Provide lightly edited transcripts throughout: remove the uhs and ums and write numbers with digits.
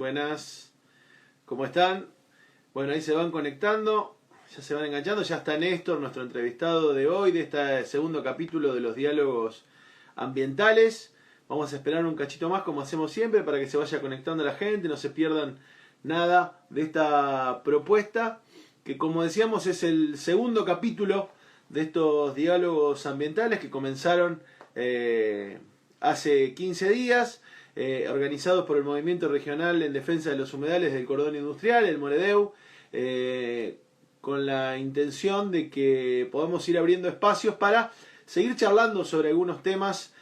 Buenas, ¿cómo están? Bueno, ahí se van conectando, ya se van enganchando, ya está Néstor, nuestro entrevistado de hoy, de este segundo capítulo de los diálogos ambientales. Vamos a esperar un cachito más, como hacemos siempre, para que se vaya conectando la gente, no se pierdan nada de esta propuesta, que como decíamos es el segundo capítulo de estos diálogos ambientales que comenzaron hace 15 días. Organizados por el Movimiento Regional en Defensa de los Humedales del Cordón Industrial, el Moredeu, con la intención de que podamos ir abriendo espacios para seguir charlando sobre algunos temas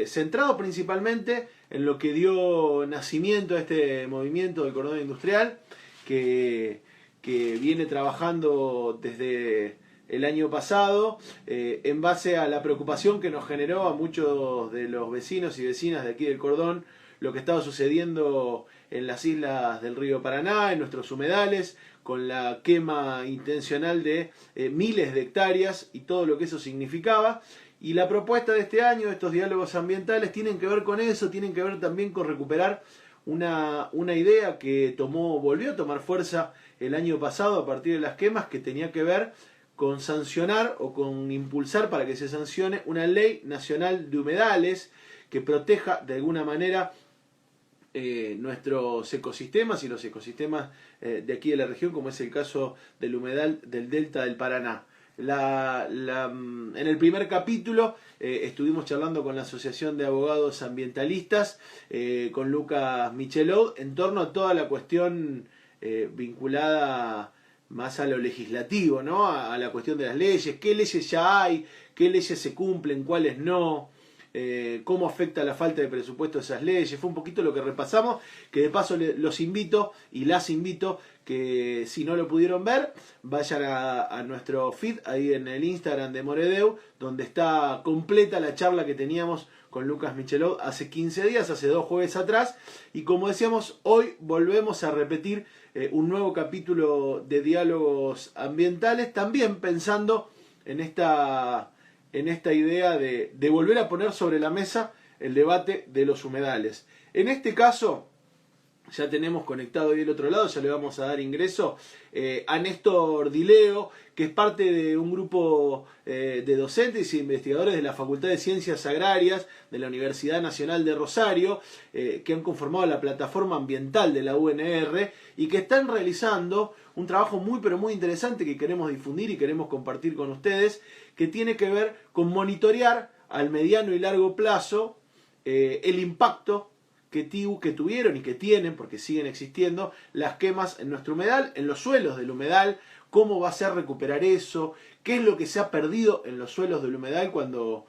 centrados principalmente en lo que dio nacimiento a este movimiento del Cordón Industrial, que viene trabajando desde el año pasado, en base a la preocupación que nos generó a muchos de los vecinos y vecinas de aquí del Cordón, lo que estaba sucediendo en las islas del río Paraná, en nuestros humedales, con la quema intencional de miles de hectáreas y todo lo que eso significaba. Y la propuesta de este año, estos diálogos ambientales, tienen que ver con eso, tienen que ver también con recuperar una idea que volvió a tomar fuerza el año pasado a partir de las quemas, que tenía que ver con sancionar o con impulsar para que se sancione una ley nacional de humedales que proteja de alguna manera nuestros ecosistemas y los ecosistemas de aquí de la región, como es el caso del humedal del Delta del Paraná. En el primer capítulo estuvimos charlando con la Asociación de Abogados Ambientalistas, con Lucas Michelot, en torno a toda la cuestión vinculada más a lo legislativo, ¿no? A la cuestión de las leyes, qué leyes ya hay, qué leyes se cumplen, cuáles no, cómo afecta la falta de presupuesto de esas leyes. Fue un poquito lo que repasamos, que de paso los invito y las invito que si no lo pudieron ver, vayan a nuestro feed, ahí en el Instagram de Moredeu, donde está completa la charla que teníamos con Lucas Michelot hace 15 días, hace 2 jueves atrás, y como decíamos, hoy volvemos a repetir un nuevo capítulo de diálogos ambientales, también pensando en esta idea de volver a poner sobre la mesa el debate de los humedales. En este caso, ya tenemos conectado ahí del otro lado, ya le vamos a dar ingreso a Néstor Dileo, que es parte de un grupo de docentes e investigadores de la Facultad de Ciencias Agrarias de la Universidad Nacional de Rosario, que han conformado la plataforma ambiental de la UNR y que están realizando un trabajo muy pero muy interesante que queremos difundir y queremos compartir con ustedes, que tiene que ver con monitorear al mediano y largo plazo el impacto que tuvieron y que tienen, porque siguen existiendo, las quemas en nuestro humedal, en los suelos del humedal, cómo va a ser recuperar eso, qué es lo que se ha perdido en los suelos del humedal cuando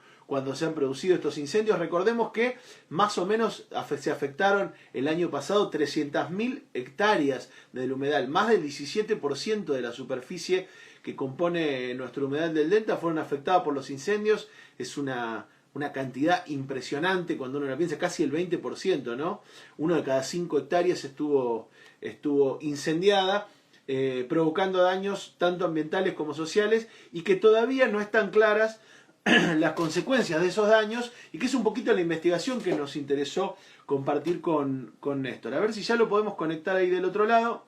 se han producido estos incendios. Recordemos que más o menos se afectaron el año pasado 300.000 hectáreas del humedal, más del 17% de la superficie que compone nuestro humedal del Delta fueron afectadas por los incendios. Es una cantidad impresionante cuando uno lo piensa, casi el 20%, ¿no? 1 de cada 5 hectáreas estuvo incendiada, provocando daños tanto ambientales como sociales, y que todavía no están claras las consecuencias de esos daños, y que es un poquito la investigación que nos interesó compartir con Néstor. A ver si ya lo podemos conectar ahí del otro lado.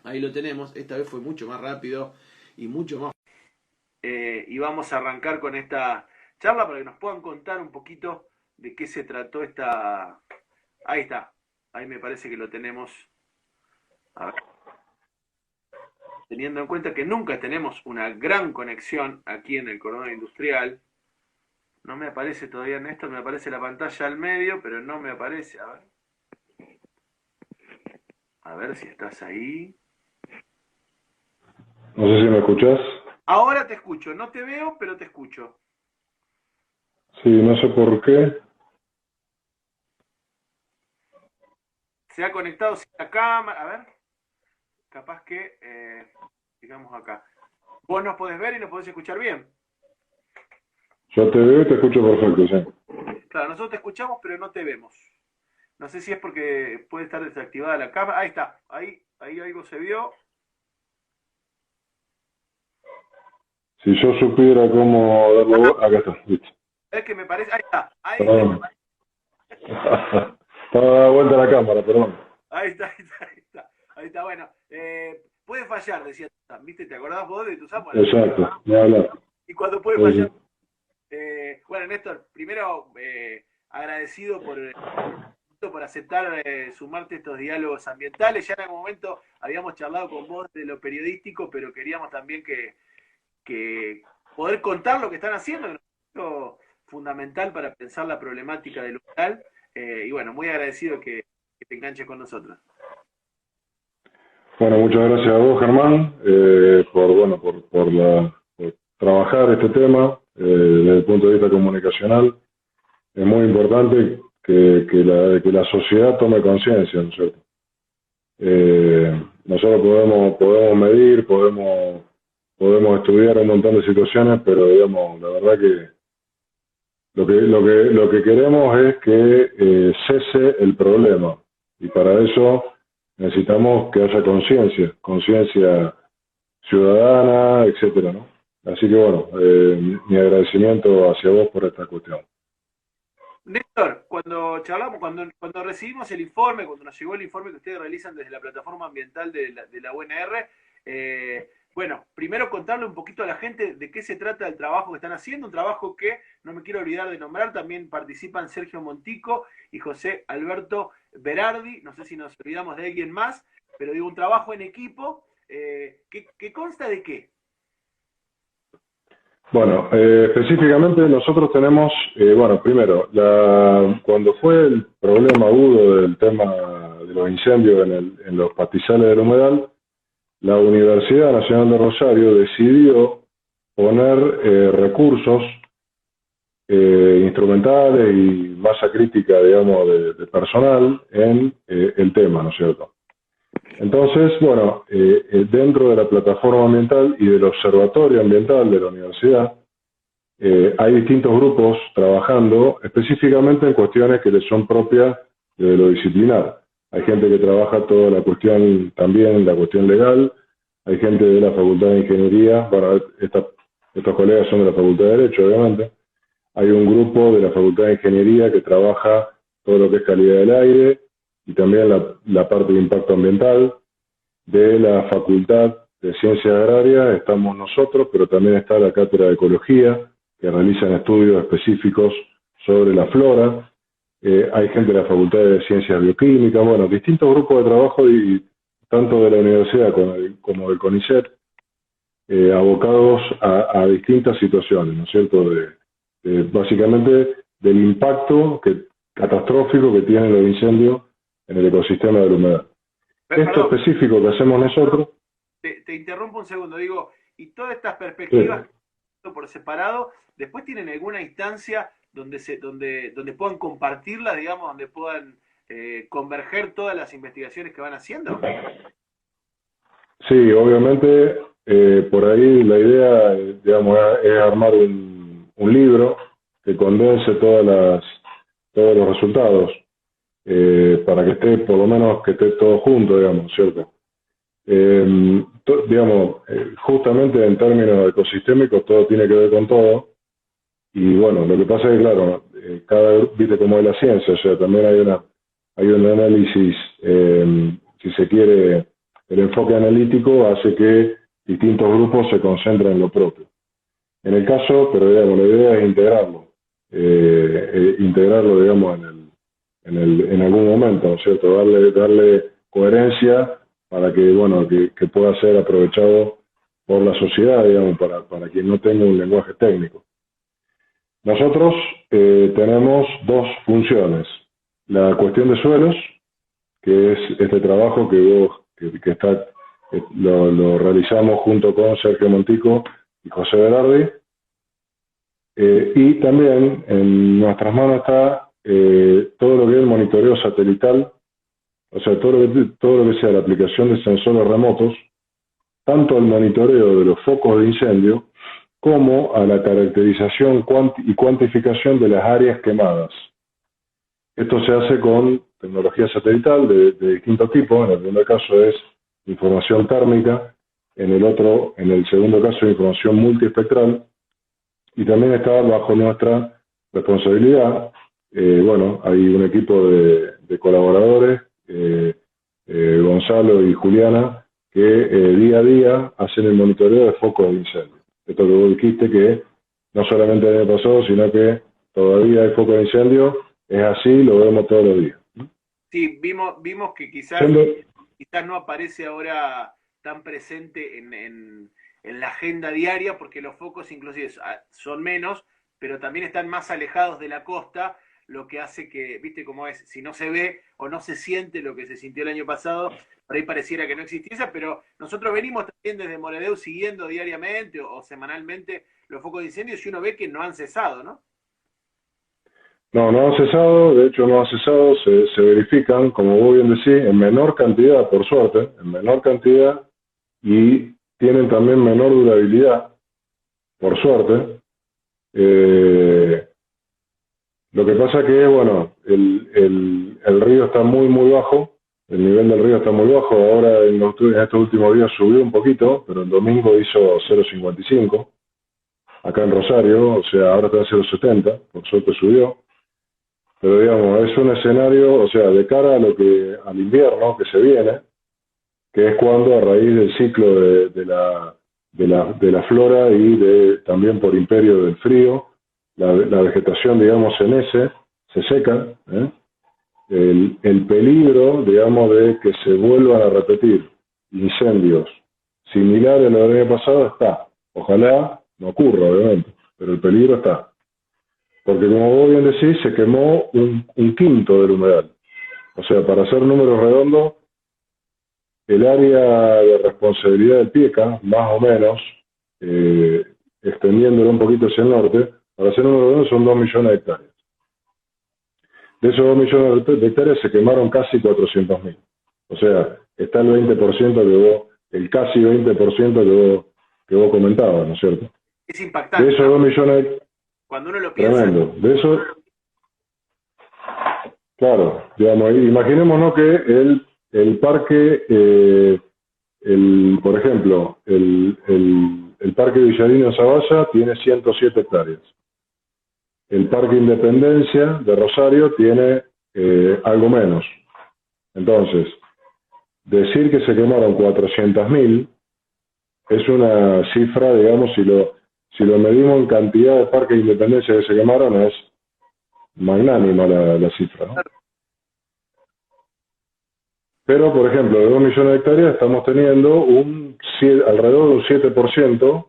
Ahí lo tenemos, esta vez fue mucho más rápido y mucho más... y vamos a arrancar con esta charla para que nos puedan contar un poquito de qué se trató esta... Ahí está, ahí me parece que lo tenemos. A ver. Teniendo en cuenta que nunca tenemos una gran conexión aquí en el Cordón Industrial. No me aparece todavía, Néstor, me aparece la pantalla al medio, pero no me aparece. A ver si estás ahí. No sé si me escuchás. Ahora te escucho, no te veo, pero te escucho. Sí, no sé por qué. Se ha conectado sin la cámara. A ver. Capaz que, digamos acá. Vos nos podés ver y nos podés escuchar bien. Yo te veo y te escucho perfecto, sí. Claro, nosotros te escuchamos, pero no te vemos. No sé si es porque puede estar desactivada la cámara. Ahí está. Ahí algo se vio. Si yo supiera cómo darlo... Acá está, listo. Es que me parece... Ahí está. Perdón. Estaba dando vuelta la cámara, perdón. Ahí está, ahí está, ahí está. Ahí está, bueno. Puede fallar, decía, ¿viste? ¿Te acordás vos de tu Samuel? Exacto, ni hablar. Y cuando puede Sí, fallar. sí. Bueno, Néstor, primero agradecido por aceptar sumarte a estos diálogos ambientales. Ya en algún momento habíamos charlado con vos de lo periodístico, pero queríamos también que poder contar lo que están haciendo, que es algo fundamental para pensar la problemática del local. Y bueno, muy agradecido que te enganches con nosotros. Bueno, muchas gracias a vos, Germán, por trabajar este tema desde el punto de vista comunicacional. Es muy importante que la sociedad tome conciencia, ¿no es cierto? Nosotros podemos medir, podemos estudiar un montón de situaciones, pero digamos, la verdad que lo que queremos es que cese el problema. Y para eso necesitamos que haya conciencia ciudadana, etcétera, ¿no? Así que bueno, mi agradecimiento hacia vos por esta cuestión. Néstor, cuando charlamos, cuando recibimos el informe, cuando nos llegó el informe que ustedes realizan desde la plataforma ambiental de la UNR, bueno, primero contarle un poquito a la gente de qué se trata el trabajo que están haciendo, un trabajo que no me quiero olvidar de nombrar, también participan Sergio Montico y José Alberto Berardi, no sé si nos olvidamos de alguien más, pero digo, un trabajo en equipo, que consta de qué. Bueno, específicamente nosotros tenemos, bueno, primero, cuando fue el problema agudo del tema de los incendios en los pastizales del humedal, la Universidad Nacional de Rosario decidió poner recursos instrumentales y masa crítica, digamos, de personal en el tema, ¿no es cierto? Entonces, bueno, dentro de la plataforma ambiental y del observatorio ambiental de la universidad, hay distintos grupos trabajando específicamente en cuestiones que les son propias de lo disciplinar. Hay gente que trabaja toda la cuestión, también la cuestión legal, hay gente de la Facultad de Ingeniería, bueno, estos colegas son de la Facultad de Derecho, obviamente. Hay un grupo de la Facultad de Ingeniería que trabaja todo lo que es calidad del aire y también la parte de impacto ambiental. De la Facultad de Ciencias Agrarias estamos nosotros, pero también está la Cátedra de Ecología, que realizan estudios específicos sobre la flora. Hay gente de la Facultad de Ciencias Bioquímicas, bueno, distintos grupos de trabajo, y tanto de la universidad como del CONICET, abocados a distintas situaciones, ¿no es cierto?, básicamente del impacto catastrófico que tienen los incendios en el ecosistema del humedal. Esto específico que hacemos nosotros... Te interrumpo un segundo, digo, y todas estas perspectivas por separado, después tienen alguna instancia donde puedan compartirla, digamos, donde puedan converger todas las investigaciones que van haciendo. Sí, obviamente, por ahí la idea, digamos, es armar un libro que condense todos los resultados, para que esté, por lo menos, que esté todo junto, digamos, ¿cierto? Digamos, justamente en términos ecosistémicos todo tiene que ver con todo, y bueno, lo que pasa es que, claro, viste cómo es la ciencia, o sea, también hay un análisis, si se quiere, el enfoque analítico hace que distintos grupos se concentren en lo propio. En el caso, pero digamos, la idea es integrarlo, digamos, en algún momento, ¿no es cierto? Darle coherencia para que, bueno, que pueda ser aprovechado por la sociedad, digamos, para quien no tenga un lenguaje técnico. Nosotros tenemos dos funciones. La cuestión de suelos, que es este trabajo que lo realizamos junto con Sergio Montico y José Berardi. Y también en nuestras manos está todo lo que es el monitoreo satelital, o sea, todo lo que sea la aplicación de sensores remotos, tanto al monitoreo de los focos de incendio, como a la caracterización y cuantificación de las áreas quemadas. Esto se hace con tecnología satelital de distintos tipos. En el primer caso es información térmica, en el segundo caso información multiespectral, y también está bajo nuestra responsabilidad. Bueno, hay un equipo de colaboradores Gonzalo y Juliana, que día a día hacen el monitoreo de focos de incendio. Esto que vos dijiste, que no solamente el año pasado, sino que todavía hay focos de incendio, es así, lo vemos todos los días. Sí, vimos que Siendo, quizás no aparece ahora tan presente en la agenda diaria, porque los focos inclusive son menos, pero también están más alejados de la costa, lo que hace que, viste cómo es, si no se ve o no se siente lo que se sintió el año pasado, por ahí pareciera que no existiese, pero nosotros venimos también desde Moredeu siguiendo diariamente o semanalmente los focos de incendios y uno ve que no han cesado, ¿no? no, no han cesado, de hecho no han cesado, se verifican, como vos bien decís, en menor cantidad, por suerte, en menor cantidad, y tienen también menor durabilidad, por suerte. Lo que pasa que, bueno, el río está muy, muy bajo, el nivel del río está muy bajo, ahora en estos últimos días subió un poquito, pero el domingo hizo 0,55, acá en Rosario, o sea, ahora está en 0,70, por suerte subió. Pero digamos, es un escenario, o sea, de cara a al invierno que se viene, que es cuando a raíz del ciclo de la flora y también por imperio del frío, la vegetación, digamos, se seca, ¿eh? El peligro, digamos, de que se vuelvan a repetir incendios similares a lo del año pasado está. Ojalá no ocurra, obviamente, pero el peligro está. Porque como vos bien decís, se quemó un quinto del humedal. O sea, para hacer números redondos, el área de responsabilidad del PIECA, más o menos, extendiéndolo un poquito hacia el norte, para hacer números redondos son 2 millones de hectáreas. De esos 2 millones de hectáreas se quemaron casi 400.000. O sea, está el 20% el casi 20% que vos comentabas, ¿no es cierto? Es impactante, De esos 2 millones de cuando uno lo piensa. Tremendo. De eso, claro, digamos, imaginémonos que el parque, por ejemplo, el parque Villarino en Zavalla tiene 107 hectáreas. El parque Independencia de Rosario tiene algo menos. Entonces, decir que se quemaron 400.000 es una cifra, digamos, si lo medimos en cantidad de parques de Independencia que se quemaron, es magnánima la cifra, ¿no? Pero, por ejemplo, de 2 millones de hectáreas estamos teniendo alrededor de un 7%,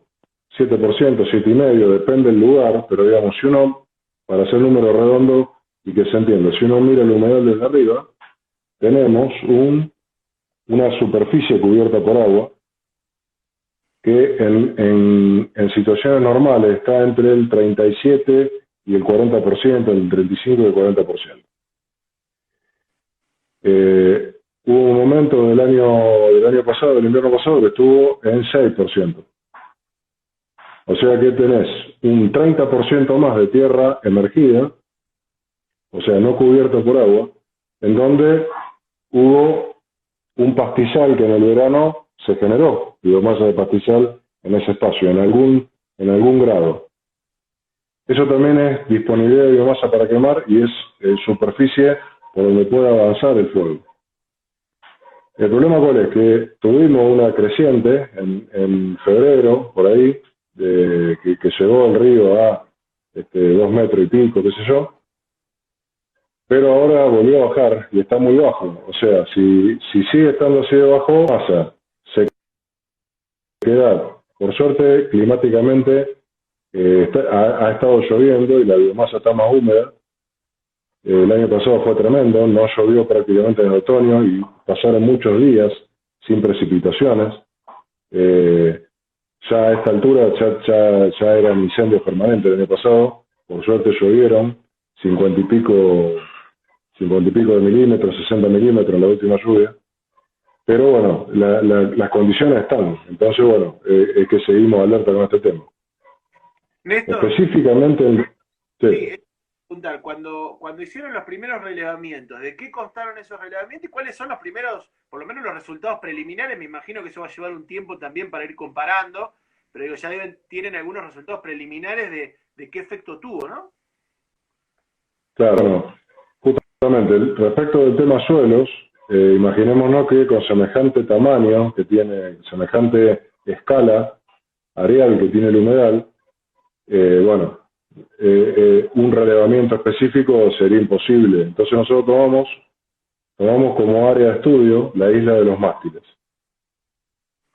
7,5%, depende del lugar, pero digamos, si uno, para hacer número redondo y que se entienda, si uno mira el humedal desde arriba, tenemos una superficie cubierta por agua que en situaciones normales está entre el 37 y el 40%, el 35 y el 40%. Hubo un momento del año pasado, del invierno pasado, que estuvo en 6%. O sea que tenés un 30% más de tierra emergida, o sea, no cubierta por agua, en donde hubo un pastizal que en el verano se generó, biomasa de pastizal en ese espacio, en algún grado. Eso también es disponibilidad de biomasa para quemar y es superficie por donde puede avanzar el fuego. El problema cuál es, que tuvimos una creciente en febrero, por ahí, que llegó el río a 2 metros y pico, qué sé yo, pero ahora volvió a bajar y está muy bajo. O sea, si sigue estando así de bajo, pasa, se queda, por suerte, climáticamente ha estado lloviendo y la biomasa está más húmeda. El año pasado fue tremendo, no llovió prácticamente en el otoño y pasaron muchos días sin precipitaciones. Ya a esta altura ya eran incendios permanentes el año pasado, por suerte llovieron 50 y pico de milímetros, 60 milímetros en la última lluvia, pero bueno, las condiciones están, entonces bueno, es que seguimos alerta con este tema. Néstor, Específicamente, sí, preguntar, cuando hicieron los primeros relevamientos, ¿de qué constaron esos relevamientos y cuáles son los primeros, por lo menos los resultados preliminares? Me imagino que eso va a llevar un tiempo también para ir comparando, pero digo, ya tienen algunos resultados preliminares de qué efecto tuvo, ¿no? claro, no. Justamente, respecto del tema suelos, imaginémonos que con semejante tamaño, que tiene semejante escala areal que tiene el humedal, un relevamiento específico sería imposible. Entonces nosotros tomamos como área de estudio la isla de los Mástiles,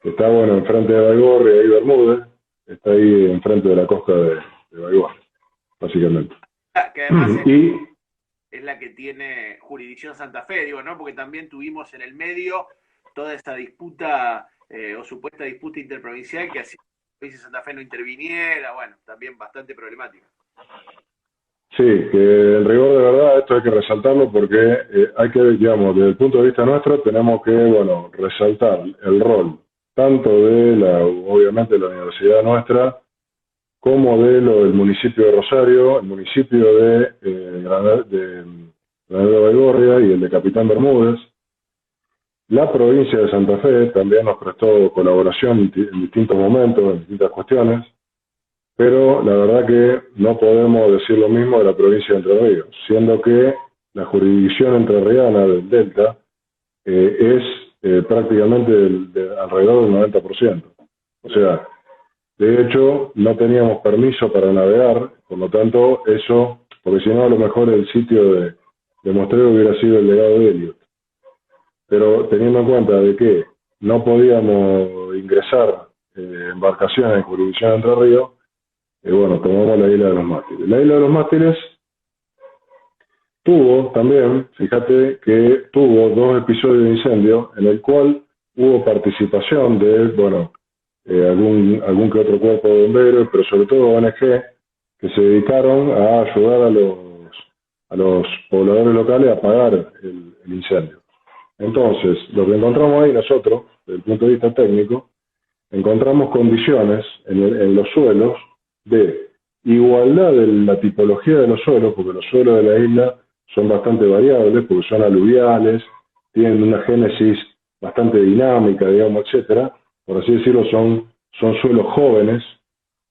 que está, enfrente de Baigorria y Bermúdez, está ahí enfrente de la costa de Baigorria, básicamente. Que además y es la que tiene jurisdicción Santa Fe, digo, ¿no? Porque también tuvimos en el medio toda esta disputa o supuesta disputa interprovincial que hacía que la provincia de Santa Fe no interviniera, bueno, también bastante problemática. Sí, que en rigor de verdad esto hay que resaltarlo porque hay que, digamos, desde el punto de vista nuestro tenemos que, resaltar el rol tanto de obviamente, la universidad nuestra, como del municipio de Rosario, el municipio de Granadero de Baigorria y el de Capitán Bermúdez. La provincia de Santa Fe también nos prestó colaboración en distintos momentos, en distintas cuestiones, pero la verdad que no podemos decir lo mismo de la provincia de Entre Ríos, siendo que la jurisdicción entrerriana del Delta es prácticamente alrededor del 90%. O sea, de hecho, no teníamos permiso para navegar, por lo tanto, eso, porque si no, a lo mejor el sitio de muestreo hubiera sido el legado de Elliot. Pero teniendo en cuenta de que no podíamos ingresar embarcaciones en jurisdicción de Entre Ríos, tomamos la isla de los Mástiles. La isla de los Mástiles tuvo también, fíjate que tuvo 2 episodios de incendio en el cual hubo participación de, algún que otro cuerpo de bomberos, pero sobre todo ONG, que se dedicaron a ayudar a los pobladores locales a apagar el incendio. Entonces, lo que encontramos ahí nosotros, desde el punto de vista técnico, encontramos condiciones en los suelos de igualdad de la tipología de los suelos, porque los suelos de la isla son bastante variables, porque son aluviales, tienen una génesis bastante dinámica, digamos, etcétera. Por así decirlo, son suelos jóvenes,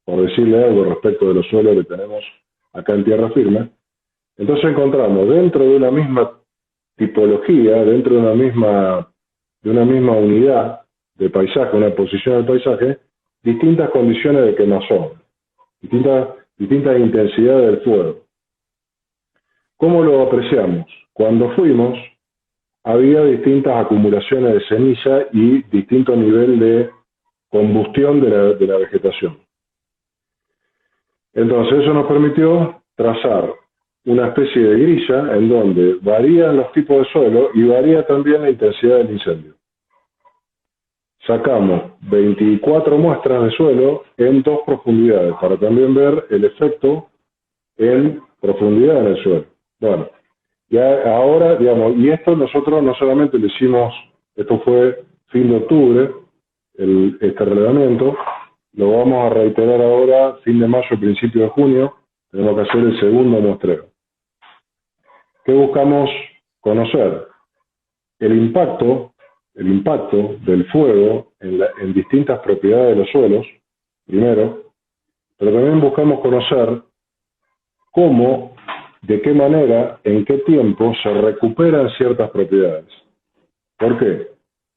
por decirle algo respecto de los suelos que tenemos acá en tierra firme. Entonces encontramos dentro de una misma tipología, dentro de una misma unidad de paisaje, una posición del paisaje, distintas condiciones de quemazón, distintas intensidades del fuego. ¿Cómo lo apreciamos? Cuando fuimos, había distintas acumulaciones de ceniza y distinto nivel de combustión de la vegetación. Entonces eso nos permitió trazar una especie de grilla en donde varían los tipos de suelo y varía también la intensidad del incendio. Sacamos 24 muestras de suelo en 2 profundidades para también ver el efecto en profundidad en el suelo. Bueno, ya ahora, digamos, y esto nosotros no solamente lo hicimos, esto fue fin de octubre, este relevamiento, lo vamos a reiterar ahora, fin de mayo, principio de junio, tenemos que hacer el segundo muestreo. ¿Qué buscamos conocer? El impacto del fuego en distintas propiedades de los suelos, primero, pero también buscamos conocer cómo, de qué manera, en qué tiempo se recuperan ciertas propiedades. ¿Por qué?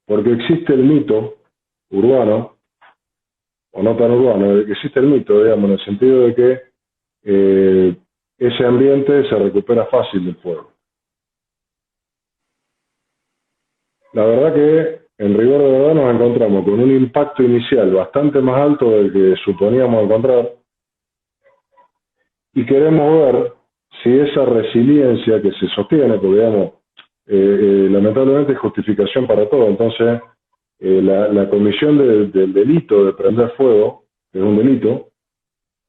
Porque existe el mito urbano, o no tan urbano, existe el mito, digamos, en el sentido de que ese ambiente se recupera fácil del fuego. La verdad que, en rigor de verdad, nos encontramos con un impacto inicial bastante más alto del que suponíamos encontrar, y queremos ver si esa resiliencia que se sostiene, porque digamos, lamentablemente es justificación para todo, entonces la comisión del delito de prender fuego, que es un delito,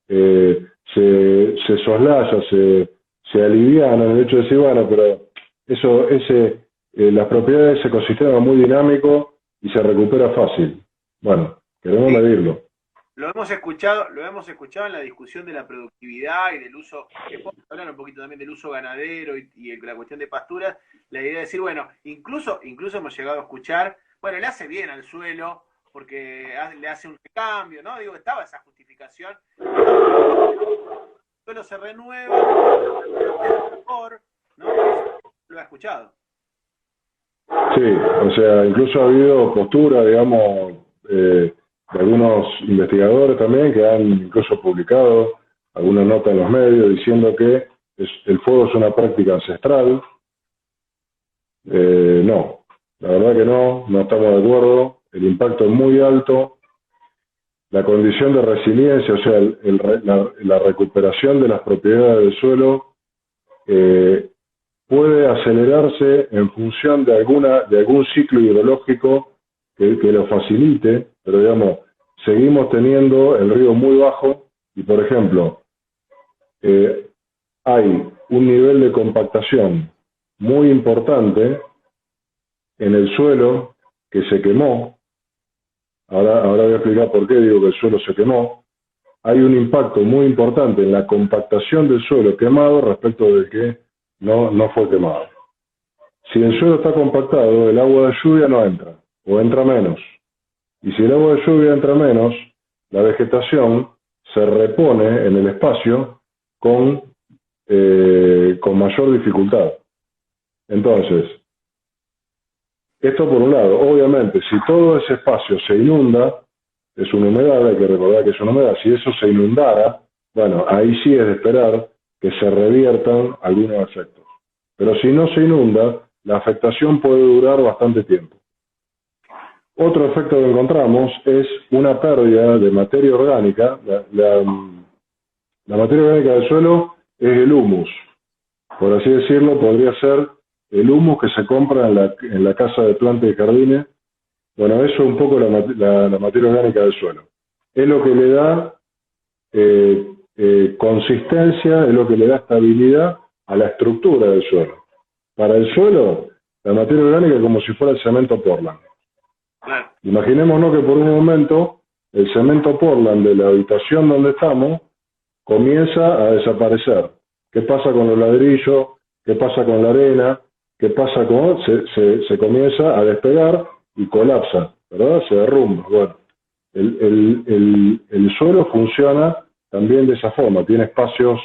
se soslaya, se aliviana en el hecho de decir, bueno, pero las propiedades de ese ecosistema es muy dinámico y se recupera fácil. Bueno, queremos medirlo. Lo hemos escuchado en la discusión de la productividad y del uso, que podemos hablar un poquito también del uso ganadero y la cuestión de pasturas, la idea de decir, bueno, incluso hemos llegado a escuchar, bueno, le hace bien al suelo, porque le hace un recambio, ¿no? Digo, estaba esa justificación. El suelo se renueva, mejor, ¿no? Lo he escuchado. Sí, o sea, incluso ha habido postura, digamos, de algunos investigadores también que han incluso publicado alguna nota en los medios diciendo que el fuego es una práctica ancestral. No, la verdad que no estamos de acuerdo. El impacto es muy alto. La condición de resiliencia, o sea, la recuperación de las propiedades del suelo, puede acelerarse en función de algún ciclo hidrológico que lo facilite, pero digamos, seguimos teniendo el río muy bajo y, por ejemplo, hay un nivel de compactación muy importante en el suelo que se quemó. Ahora voy a explicar por qué digo que el suelo se quemó. Hay un impacto muy importante en la compactación del suelo quemado respecto de que no fue quemado. Si el suelo está compactado, el agua de lluvia no entra, o entra menos. Y si el agua de lluvia entra menos, la vegetación se repone en el espacio con mayor dificultad. Entonces, esto por un lado. Obviamente, si todo ese espacio se inunda, es una humedad, hay que recordar que es una humedad. Si eso se inundara, bueno, ahí sí es de esperar que se reviertan algunos efectos. Pero si no se inunda, la afectación puede durar bastante tiempo. Otro efecto que encontramos es una pérdida de materia orgánica. La materia orgánica del suelo es el humus. Por así decirlo, podría ser el humus que se compra en la casa de plantas y jardines. Bueno, eso es un poco la materia orgánica del suelo. Es lo que le da consistencia, es lo que le da estabilidad a la estructura del suelo. Para el suelo, la materia orgánica es como si fuera el cemento Portland. Claro. Imaginémonos que por un momento el cemento Portland de la habitación donde estamos comienza a desaparecer. ¿Qué pasa con los ladrillos? ¿Qué pasa con la arena? ¿Qué pasa con...? Se comienza a despegar y colapsa, ¿verdad? Se derrumba. Bueno, el suelo funciona también de esa forma. Tiene espacios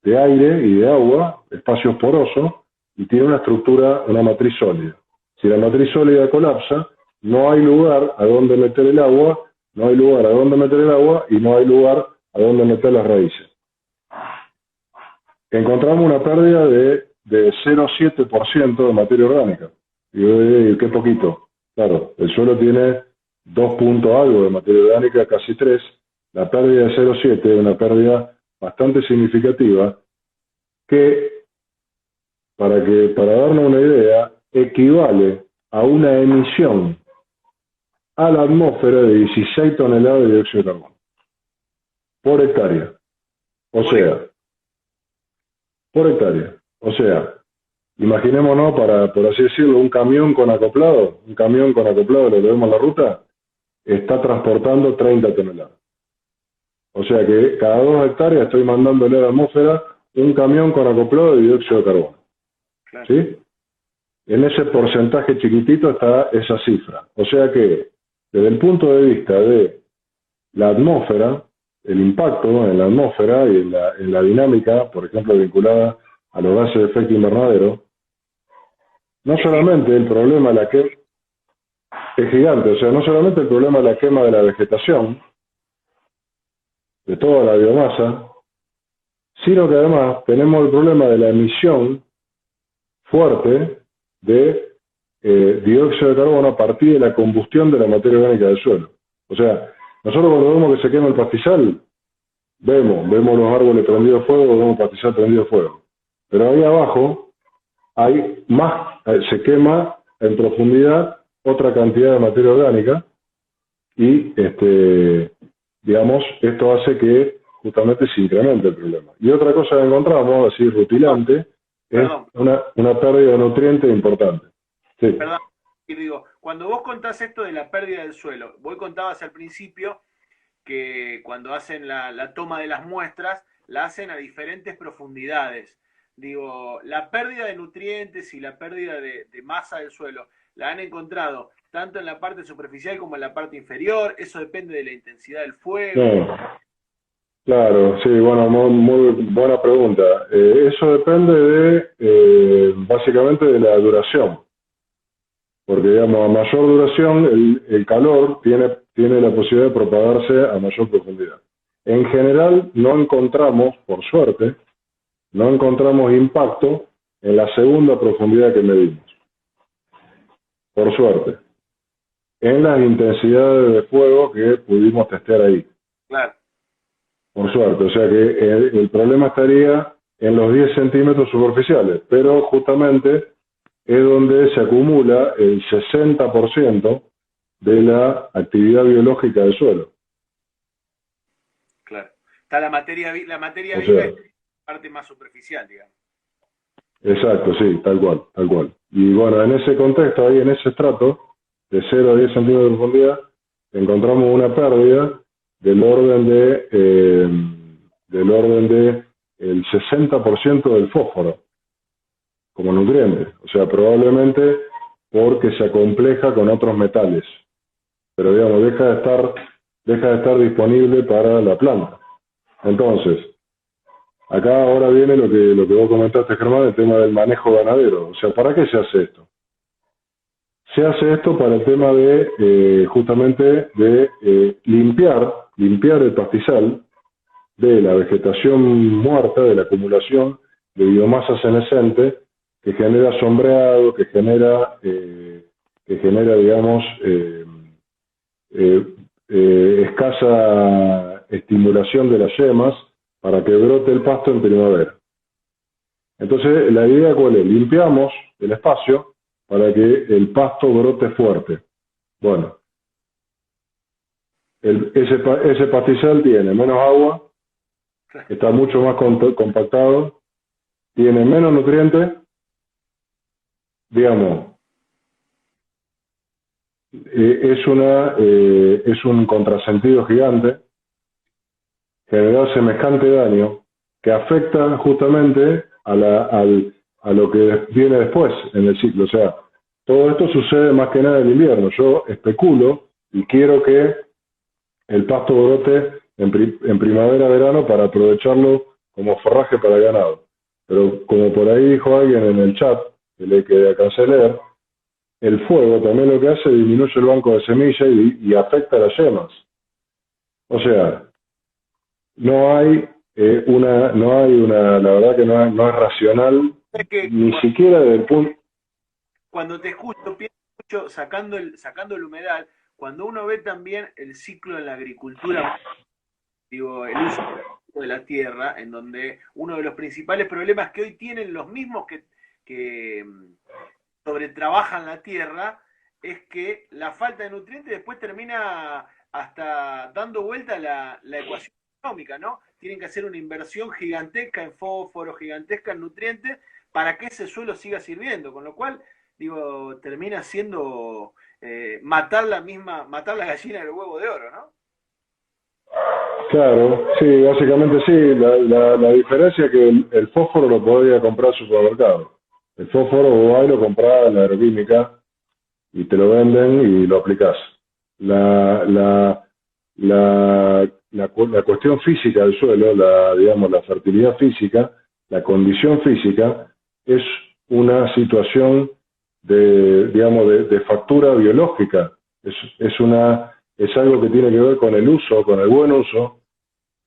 de aire y de agua, espacios porosos, y tiene una estructura, una matriz sólida. Si la matriz sólida colapsa, no hay lugar a donde meter el agua, no hay lugar a donde meter el agua y no hay lugar a donde meter las raíces. Encontramos una pérdida de 0,7% de materia orgánica. Y qué poquito. Claro, el suelo tiene 2 puntos algo de materia orgánica, casi 3. La pérdida de 0,7 es una pérdida bastante significativa que, para darnos una idea, equivale a una emisión a la atmósfera de 16 toneladas de dióxido de carbono por hectárea. Por hectárea. O sea, imaginémonos, por así decirlo, un camión con acoplado, lo que vemos en la ruta, está transportando 30 toneladas. O sea que cada 2 hectáreas estoy mandándole a la atmósfera un camión con acoplado de dióxido de carbono. Claro. ¿Sí? En ese porcentaje chiquitito está esa cifra. O sea que, desde el punto de vista de la atmósfera, el impacto en la atmósfera y en la dinámica, por ejemplo, vinculada a los gases de efecto invernadero, no solamente el problema es gigante, o sea, no solamente el problema de la quema de la vegetación, de toda la biomasa, sino que además tenemos el problema de la emisión fuerte de dióxido de carbono a partir de la combustión de la materia orgánica del suelo. O sea, nosotros cuando vemos que se quema el pastizal, vemos los árboles prendidos fuego, vemos el pastizal prendido fuego. Pero ahí abajo hay más, se quema en profundidad otra cantidad de materia orgánica y digamos, esto hace que justamente se incremente el problema. Y otra cosa que encontramos, así rutilante, es una pérdida de nutrientes importante. Sí. Perdón, y digo, cuando vos contás esto de la pérdida del suelo, vos contabas al principio que cuando hacen la toma de las muestras, la hacen a diferentes profundidades. Digo, la pérdida de nutrientes y la pérdida de masa del suelo, ¿la han encontrado tanto en la parte superficial como en la parte inferior? ¿Eso depende de la intensidad del fuego? Claro, sí, bueno, muy buena pregunta. Eso depende básicamente de la duración. porque digamos, a mayor duración el calor tiene la posibilidad de propagarse a mayor profundidad. En general no encontramos, por suerte, no encontramos impacto en la segunda profundidad que medimos, por suerte, en las intensidades de fuego que pudimos testear ahí. Claro. Por suerte, o sea que el problema estaría en los 10 centímetros superficiales, pero justamente es donde se acumula el 60% de la actividad biológica del suelo. Claro. Está la materia O viva sea, es la parte más superficial, digamos. exacto, sí, tal cual, tal cual. Y bueno, en ese contexto, ahí en ese estrato, de 0 a 10 centímetros de profundidad, encontramos una pérdida del orden de el 60% del fósforo como nutriente. O sea, probablemente porque se acompleja con otros metales. Pero digamos, deja de estar disponible para la planta. Entonces, acá ahora viene lo que vos comentaste, Germán, el tema del manejo ganadero. O sea, ¿para qué se hace esto? Se hace esto para el tema de, justamente, de limpiar el pastizal de la vegetación muerta, de la acumulación de biomasa senescente, que genera sombreado, que genera digamos, escasa estimulación de las yemas para que brote el pasto en primavera. Entonces, la idea ¿cuál es? Limpiamos el espacio para que el pasto brote fuerte. Bueno, ese pastizal tiene menos agua, está mucho más compactado, tiene menos nutrientes, digamos, es un contrasentido gigante generar semejante daño que afecta justamente a lo que viene después en el ciclo. O sea, todo esto sucede más que nada en invierno. Yo especulo y quiero que el pasto brote en primavera-verano para aprovecharlo como forraje para el ganado. Pero como por ahí dijo alguien en el chat, que alcancé a leer, el fuego también lo que hace es disminuye el banco de semillas y afecta a las yemas. O sea, no hay la verdad que no es racional, Es que ni siquiera desde el punto. cuando te escucho, pienso mucho, sacando el humedal, cuando uno ve también el ciclo en la agricultura, digo, el uso de la tierra, en donde uno de los principales problemas que hoy tienen los mismos que sobretrabajan la tierra, es que la falta de nutrientes después termina hasta dando vuelta la ecuación económica, ¿no? Tienen que hacer una inversión gigantesca en fósforo, gigantesca en nutrientes, para que ese suelo siga sirviendo, con lo cual, digo, termina siendo matar la gallina del huevo de oro, ¿no? Claro, sí, básicamente sí. La diferencia es que el fósforo lo podía comprar en el supermercado. El fósforo vos ahí lo comprás en la agroquímica y te lo venden y lo aplicás. La cuestión física del suelo, digamos, la fertilidad física, la condición física, es una situación digamos, de factura biológica. Es algo que tiene que ver con el uso, con el buen uso,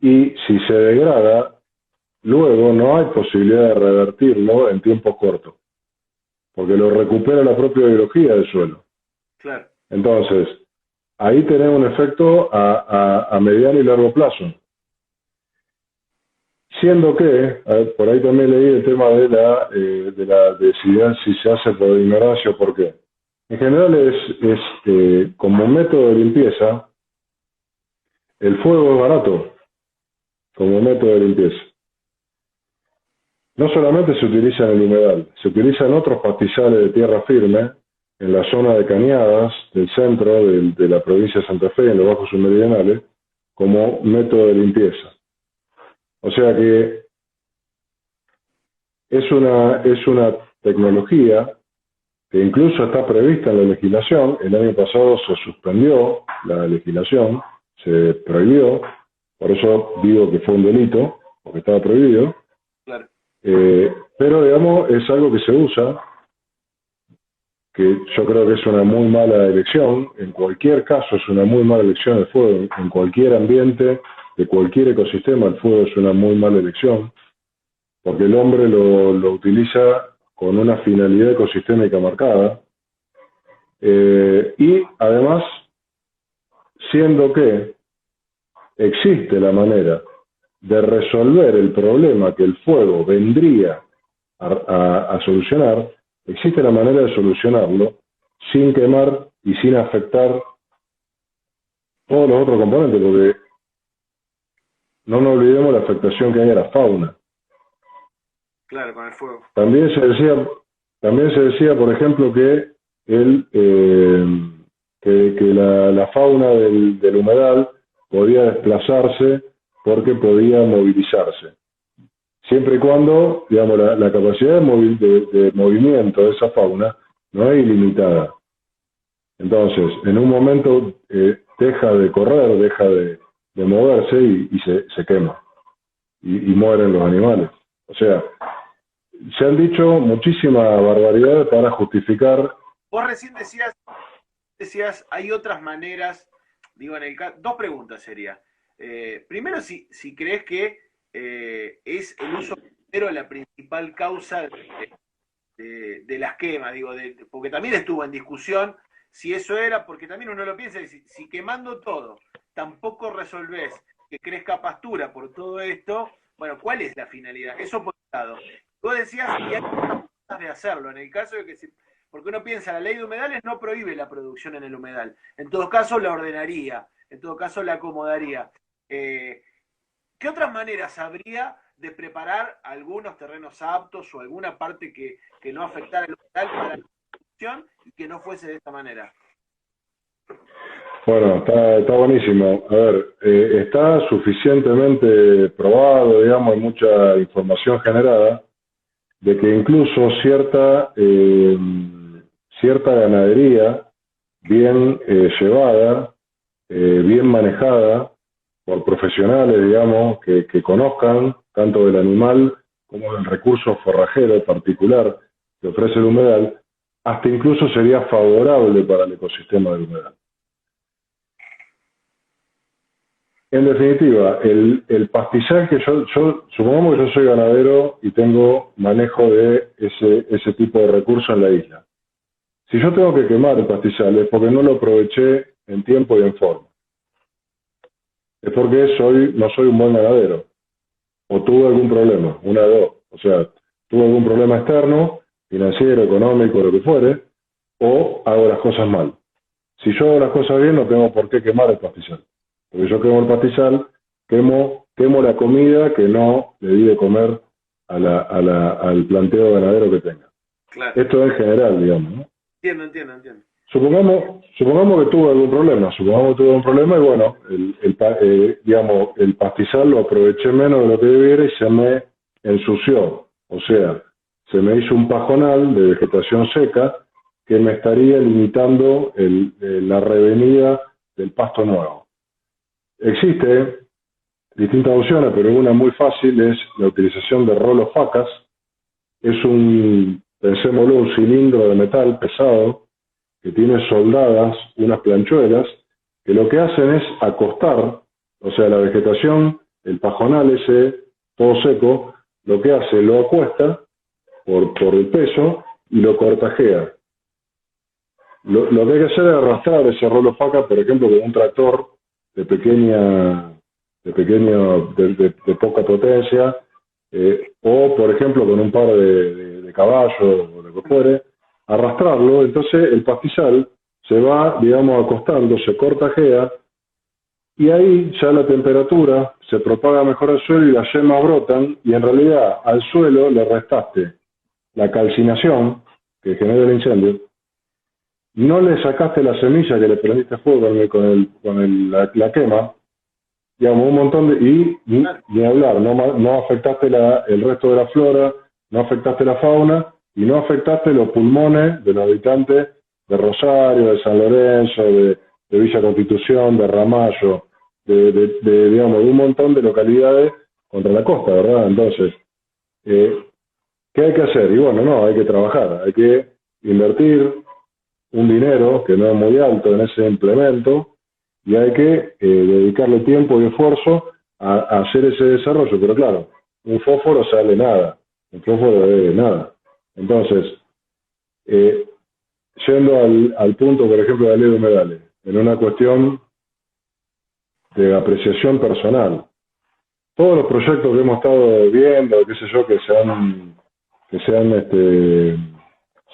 y si se degrada, luego no hay posibilidad de revertirlo en tiempos cortos, porque lo recupera la propia biología del suelo. Claro. Entonces, ahí tenemos un efecto a mediano y largo plazo. Siendo que, por ahí también leí el tema de si se hace por ignorancia o por qué. En general como método de limpieza, el fuego es barato como método de limpieza. No solamente se utiliza en el humedal, se utiliza en otros pastizales de tierra firme, en la zona de Cañadas, del centro de la provincia de Santa Fe, en los bajos submeridionales, como método de limpieza. O sea que es una tecnología que incluso está prevista en la legislación. El año pasado se suspendió la legislación, se prohibió, por eso digo que fue un delito, porque estaba prohibido. Claro. Pero digamos, es algo que se usa que yo creo que es una muy mala elección. En cualquier caso es una muy mala elección el fuego. En cualquier ambiente, de cualquier ecosistema, el fuego es una muy mala elección, porque el hombre lo utiliza con una finalidad ecosistémica marcada. Y además, siendo que existe la manera de resolver el problema que el fuego vendría a solucionar, existe la manera de solucionarlo sin quemar y sin afectar todos los otros componentes, porque no nos olvidemos la afectación que hay a la fauna. Claro, con el fuego. También se decía, por ejemplo, que la fauna del humedal podía desplazarse porque podía movilizarse. Siempre y cuando, digamos, la capacidad de movimiento de esa fauna no es ilimitada. Entonces, en un momento deja de correr, deja de moverse y se quema. Y mueren los animales. O sea, se han dicho muchísimas barbaridades para justificar. Vos recién decías, hay otras maneras, digo, dos preguntas sería. Primero, si crees que es el uso minero la principal causa de las quemas, digo, porque también estuvo en discusión si eso era, porque también uno lo piensa, si quemando todo tampoco resolvés que crezca pastura por todo esto, bueno, ¿cuál es la finalidad? Eso por un lado. Vos decías que hay formas de hacerlo, en el caso de que porque uno piensa, la ley de humedales no prohíbe la producción en el humedal, en todo caso la ordenaría, en todo caso la acomodaría. ¿Qué otras maneras habría de preparar algunos terrenos aptos o alguna parte que no afectara el humedal para la producción y que no fuese de esta manera? Bueno, está buenísimo. A ver, está suficientemente probado, digamos, hay mucha información generada, de que incluso cierta ganadería bien llevada, bien manejada por profesionales, digamos, que conozcan tanto del animal como del recurso forrajero particular que ofrece el humedal, hasta incluso sería favorable para el ecosistema del humedal. En definitiva, el pastizal que yo supongamos que yo soy ganadero y tengo manejo de ese tipo de recursos en la isla. Si yo tengo que quemar el pastizal es porque no lo aproveché en tiempo y en forma. Es porque no soy un buen ganadero. O tuve algún problema, una de dos. O sea, tuve algún problema externo, financiero, económico, lo que fuere, o hago las cosas mal. Si yo hago las cosas bien, no tengo por qué quemar el pastizal. Porque yo quemo el pastizal, quemo la comida que no le di de comer al planteo ganadero que tenga. Claro. Esto en general, digamos, ¿no? Entiendo. Supongamos que tuve algún problema, y bueno, digamos, el pastizal lo aproveché menos de lo que debiera y se me ensució. O sea, se me hizo un pajonal de vegetación seca que me estaría limitando la revenida del pasto nuevo. Existe distintas opciones, pero una muy fácil es la utilización de rolofacas. Es pensémoslo, un cilindro de metal pesado que tiene soldadas unas planchuelas que lo que hacen es acostar, o sea, la vegetación, el pajonal ese todo seco, lo que hace, lo acuesta por el peso y lo cortajea. Lo que hay que hacer es arrastrar ese rolofaca, por ejemplo, con un tractor de poca potencia, o por ejemplo con un par de caballos o lo que fuere, arrastrarlo. Entonces el pastizal se va, digamos, acostando, se cortajea, y ahí ya la temperatura se propaga mejor al suelo y las yemas brotan, y en realidad al suelo le restaste la calcinación que genera el incendio, no le sacaste la semilla que le prendiste fuego con la quema, digamos, un montón y ni hablar, no afectaste el resto de la flora, no afectaste la fauna y no afectaste los pulmones de los habitantes de Rosario, de San Lorenzo, de Villa Constitución, de Ramallo, digamos, de un montón de localidades contra la costa, ¿verdad? Entonces, ¿qué hay que hacer? Y bueno, hay que trabajar, hay que invertir, un dinero que no es muy alto en ese implemento y hay que dedicarle tiempo y esfuerzo a hacer ese desarrollo. Pero claro, un fósforo sale nada, un fósforo debe nada. Entonces, yendo al punto, por ejemplo, de la ley de humedales, en una cuestión de apreciación personal, todos los proyectos que hemos estado viendo, qué sé yo,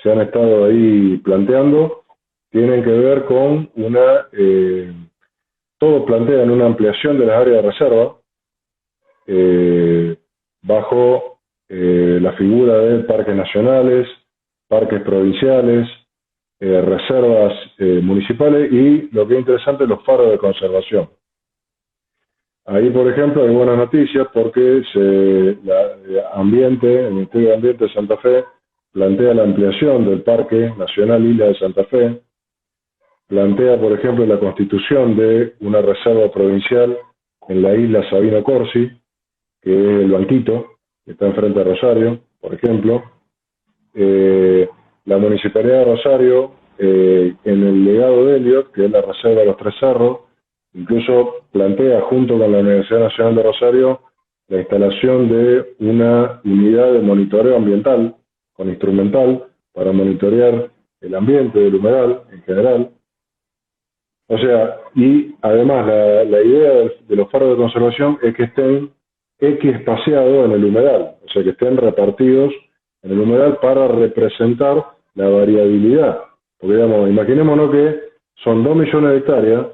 se han estado ahí planteando, tienen que ver con todos plantean una ampliación de las áreas de reserva bajo la figura de parques nacionales, parques provinciales, reservas municipales y, lo que es interesante, los faros de conservación. Ahí, por ejemplo, hay buenas noticias porque el Ministerio de Ambiente de Santa Fe plantea la ampliación del Parque Nacional Isla de Santa Fe, plantea, por ejemplo, la constitución de una reserva provincial en la isla Sabino Corsi, que es el Banquito, que está enfrente de Rosario, por ejemplo. La Municipalidad de Rosario, en el legado de Elliot, que es la reserva de los Tres Cerros, incluso plantea, junto con la Universidad Nacional de Rosario, la instalación de una unidad de monitoreo ambiental, con instrumental, para monitorear el ambiente del humedal en general. O sea, y además la idea de los faros de conservación es que estén equiespaciados en el humedal, o sea, que estén repartidos en el humedal para representar la variabilidad. Porque, digamos, imaginémonos que son 2 millones de hectáreas.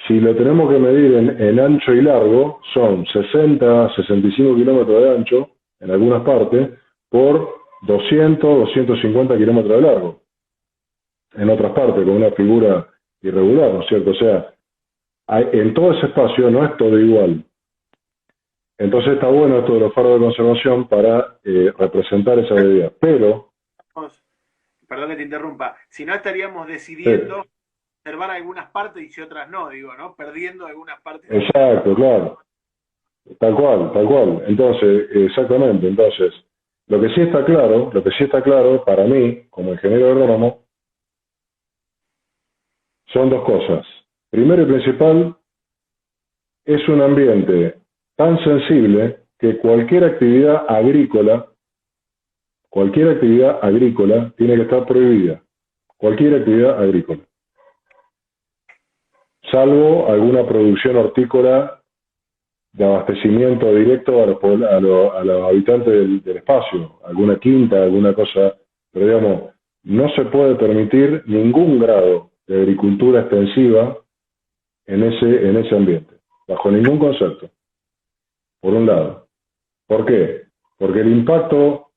Si lo tenemos que medir en ancho y largo, son 60, 65 kilómetros de ancho, en algunas partes, por 200, 250 kilómetros de largo. En otras partes, con una figura irregular, ¿no es cierto? O sea, en todo ese espacio no es todo igual. Entonces está bueno esto de los faros de conservación para representar esa variedad. Pero... Perdón que te interrumpa, si no estaríamos decidiendo observar algunas partes y otras no, digo, ¿no? Perdiendo algunas partes. Exacto, claro. Tal cual, tal cual. Entonces, exactamente. Entonces, lo que sí está claro para mí, como ingeniero agrónomo, son dos cosas. Primero y principal, es un ambiente tan sensible que cualquier actividad agrícola tiene que estar prohibida. Cualquier actividad agrícola. Salvo alguna producción hortícola de abastecimiento directo a los habitantes del espacio, alguna quinta, alguna cosa, pero digamos, no se puede permitir ningún grado de agricultura extensiva en ese ambiente, bajo ningún concepto, por un lado. ¿Por qué? Porque el impacto,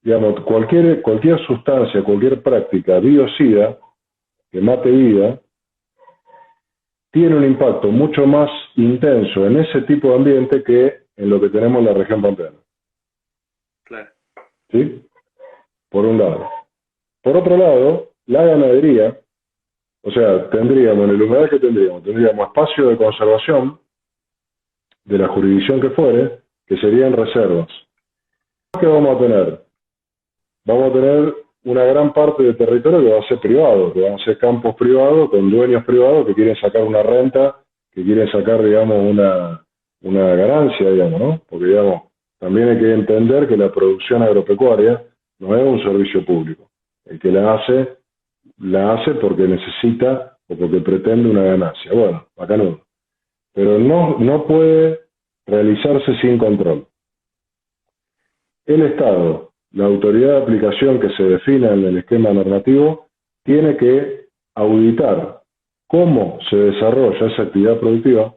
digamos, cualquier sustancia, cualquier práctica biocida que mate vida, tiene un impacto mucho más intenso en ese tipo de ambiente que en lo que tenemos en la región pampeana. Claro. ¿Sí? Por un lado. Por otro lado, la ganadería, o sea, tendríamos, en el humedal que tendríamos espacio de conservación de la jurisdicción que fuere, que serían reservas. ¿Qué vamos a tener? Vamos a tener una gran parte del territorio que va a ser privado, que van a ser campos privados, con dueños privados que quieren sacar una renta, que quieren sacar, digamos, una ganancia, digamos, ¿no? Porque, digamos, también hay que entender que la producción agropecuaria no es un servicio público. El que la hace porque necesita o porque pretende una ganancia. Bueno, bacanudo. Pero no puede realizarse sin control. El Estado, la autoridad de aplicación que se defina en el esquema normativo, tiene que auditar cómo se desarrolla esa actividad productiva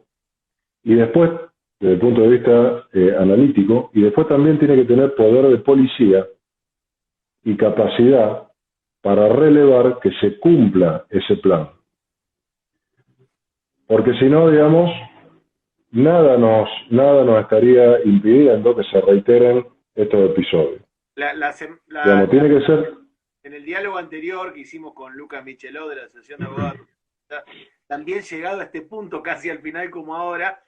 y después, desde el punto de vista analítico, y después también tiene que tener poder de policía y capacidad para relevar que se cumpla ese plan. Porque si no, digamos, nada nos estaría impidiendo que se reiteren estos episodios. Digamos, tiene que ser... En el diálogo anterior que hicimos con Lucas Michelot de la Asociación de Abogados, también llegado a este punto, casi al final como ahora,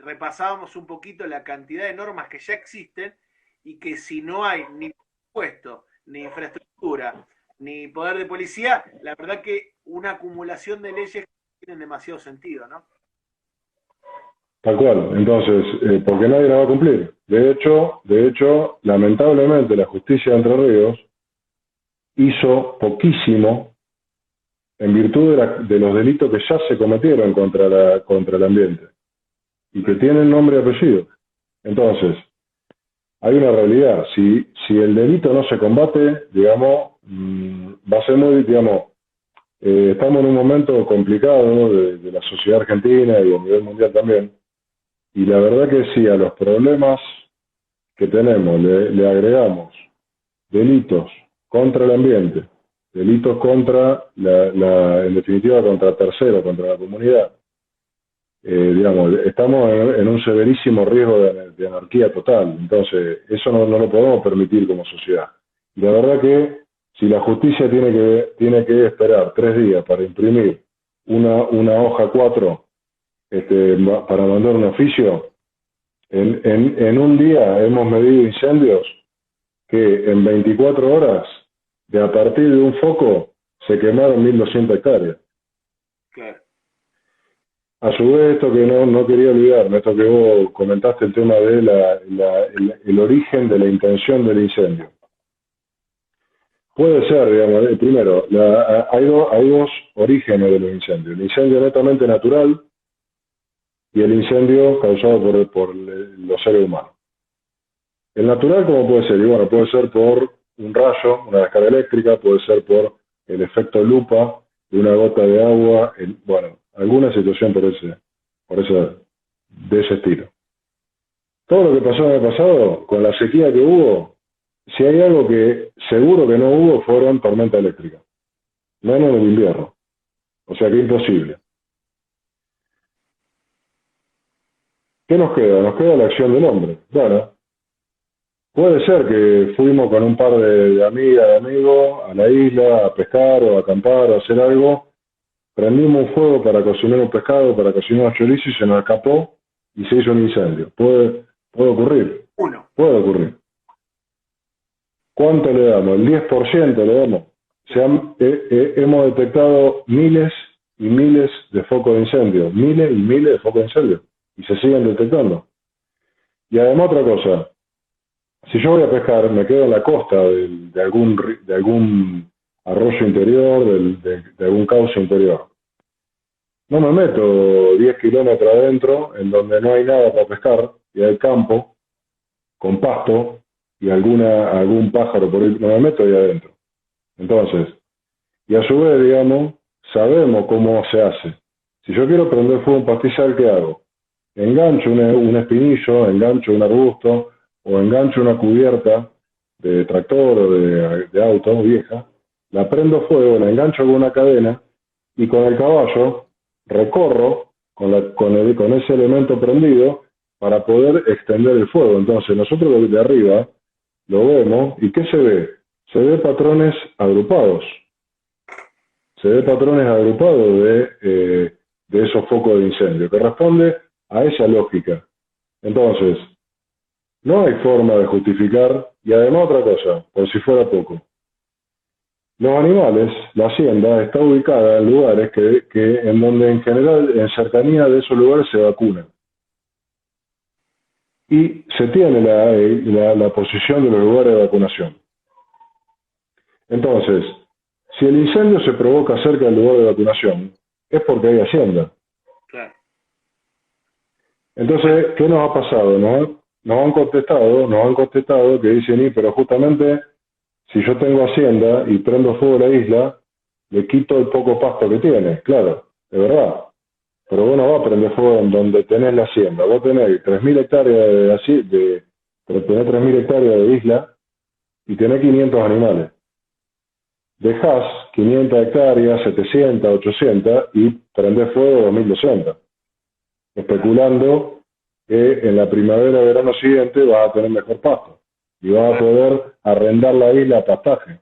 repasábamos un poquito la cantidad de normas que ya existen y que si no hay ni presupuesto, ni infraestructura, ni poder de policía, la verdad que una acumulación de leyes tienen demasiado sentido, ¿no? Tal cual. Entonces, porque nadie la va a cumplir. De hecho, lamentablemente la justicia de Entre Ríos hizo poquísimo en virtud de los delitos que ya se cometieron contra el ambiente y que tienen nombre y apellido. Entonces, hay una realidad. Si el delito no se combate, digamos, va a ser muy, digamos, estamos en un momento complicado, ¿no?, de la sociedad argentina y a nivel mundial también. Y la verdad que sí, a los problemas que tenemos le agregamos delitos contra el ambiente, delitos contra, en definitiva, contra terceros, contra la comunidad. Digamos, estamos en un severísimo riesgo de anarquía total. Entonces, eso no lo podemos permitir como sociedad. Y la verdad que si la justicia tiene que esperar 3 días para imprimir una hoja 4 para mandar un oficio, en un día hemos medido incendios que en 24 horas, de a partir de un foco, se quemaron 1.200 hectáreas. Claro. A su vez, esto que no quería olvidarme, esto que vos comentaste, el tema de el origen de la intención del incendio. Puede ser, digamos, primero, hay dos orígenes de los incendios. El incendio netamente natural y el incendio causado por los seres humanos. El natural, ¿cómo puede ser? Y bueno, puede ser por un rayo, una descarga eléctrica, puede ser por el efecto lupa de una gota de agua, bueno, alguna situación de ese estilo. Todo lo que pasó en el pasado, con la sequía que hubo, si hay algo que seguro que no hubo, fueron tormentas eléctricas. Menos en el invierno. O sea que imposible. ¿Qué nos queda? Nos queda la acción del hombre. Bueno, puede ser que fuimos con un par de amigas, de amigos, a la isla a pescar o a acampar o a hacer algo. Prendimos un fuego para cocinar un pescado, para cocinar un chorizo y se nos escapó y se hizo un incendio. Puede ocurrir. Puede ocurrir. ¿Cuánto le damos? El 10% le damos. Hemos detectado miles y miles de focos de incendio. Miles y miles de focos de incendio. Y se siguen detectando. Y además otra cosa. Si yo voy a pescar, me quedo en la costa de algún arroyo interior, de algún cauce interior. No me meto 10 kilómetros adentro, en donde no hay nada para pescar, y hay campo, con pasto, y algún pájaro por ahí, no me meto ahí adentro. Entonces, y a su vez, digamos, sabemos cómo se hace. Si yo quiero prender fuego un pastizal, ¿qué hago? Engancho un espinillo, engancho un arbusto, o engancho una cubierta de tractor o de auto vieja, la prendo fuego, la engancho con una cadena, y con el caballo recorro con ese elemento prendido para poder extender el fuego. Entonces nosotros de arriba lo vemos, ¿y qué se ve? Se ve patrones agrupados. Se ve patrones agrupados de esos focos de incendio, que responde a esa lógica. Entonces, no hay forma de justificar, y además otra cosa, por si fuera poco. Los animales, la hacienda, está ubicada en lugares en donde en general, en cercanía de esos lugares se vacunan. Y se tiene la posición de los lugares de vacunación. Entonces, si el incendio se provoca cerca del lugar de vacunación, es porque hay hacienda. Claro. Entonces, ¿qué nos ha pasado? Nos han contestado que dicen, pero justamente si yo tengo hacienda y prendo fuego a la isla, le quito el poco pasto que tiene. Claro, es verdad. Pero vos no vas a prender fuego en donde tenés la hacienda. Vos tenés 3.000 hectáreas tenés 3.000 hectáreas de isla y tenés 500 animales. Dejás 500 hectáreas, 700, 800 y prendés fuego 2.200. Especulando que en la primavera o verano siguiente vas a tener mejor pasto y vas a poder arrendar la isla a pastaje.